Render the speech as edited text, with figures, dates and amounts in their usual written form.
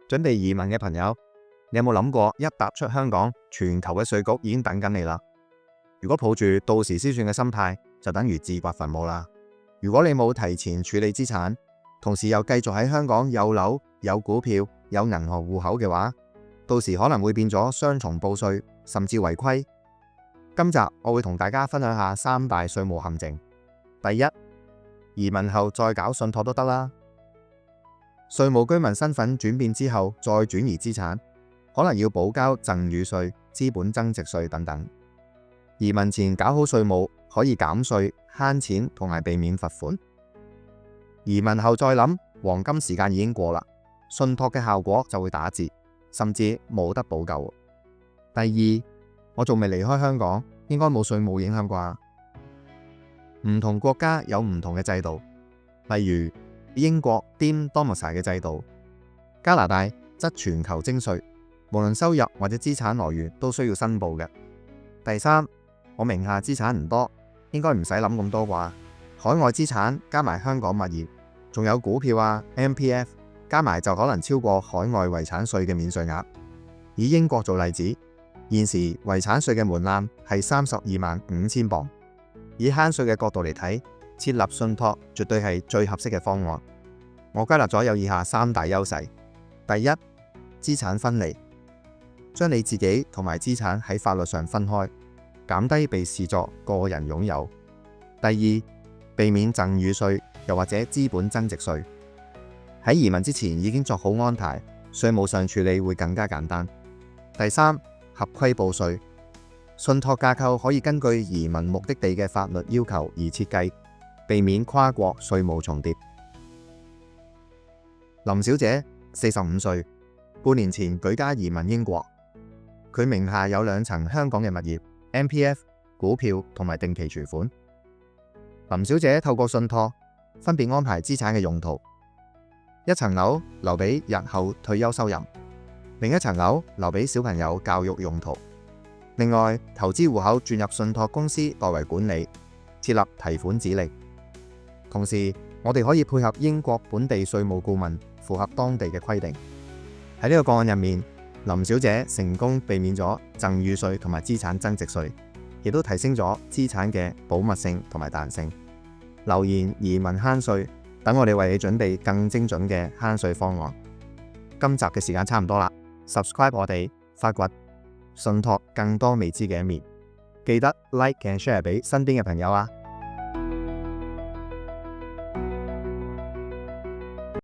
準備移民嘅朋友，你有冇諗過一踏出香港，全球嘅稅局已經等緊你啦？如果抱住到時先算嘅心態，就等於自掘墳墓啦。如果你冇提前處理資產，同時又繼續喺香港有樓、有股票、有銀行戶口嘅話，到時可能會變咗雙重報稅，甚至違規。今集我會同大家分享下3大稅務陷阱。第一，移民後再搞信託都得啦。稅務居民身份轉變之後，再轉移資產，可能要補交贈與稅、資本增值稅等等。移民前搞好稅務，可以減稅、慳錢同埋避免罰款。移民後再諗，黃金時間已經過啦，信託嘅效果就會打折，甚至冇得補救。第二，我仲未離開香港，應該冇稅務影響啩？唔同國家有唔同嘅制度，例如英國 Deemed Domicile 嘅制度，加拿大則全球徵稅，無論收入或者資產來源都需要申報嘅。第三，我名下資產唔多，應該唔使諗咁多啩？海外資產加埋香港物業，仲有股票啊、MPF， 加埋就可能超過海外遺產稅嘅免稅額。以英國做例子，現時遺產稅嘅門檻係325000鎊。以慳稅嘅角度嚟睇，設立信託絕對係最合適嘅方案。我歸納咗有以下3大優勢。第一，資產分離，將你自己同埋資產喺法律上分開，減低被視作個人擁有。第二，避免贈與稅又或者資本增值稅。喺移民之前已經作好安排，稅務上處理會更加簡單。第三，合規報稅。信託架構可以根據移民目的地嘅法律要求而設計，避免跨國稅務重疊。林小姐45歲，半年前舉家移民英國，佢名下有2層香港嘅物業、MPF、股票同埋定期存款。林小姐透過信託分別安排資產嘅用途，一層樓留俾日後退休收入，另一層樓留俾小朋友教育用途。另外，投資戶口轉入信託公司代為管理，設立提款指令。同時，我哋可以配合英國本地稅務顧問，符合當地嘅規定。喺呢個個案入面，林小姐成功避免咗贈與稅同埋資產增值稅，亦都提升咗資產嘅保密性同埋彈性。留言移民慳稅，等我哋為你準備更精準嘅慳稅方案。今集嘅時間差唔多啦 ，subscribe 我哋，發掘信託更多未知嘅一面，記得 like and share 俾身邊嘅朋友啊！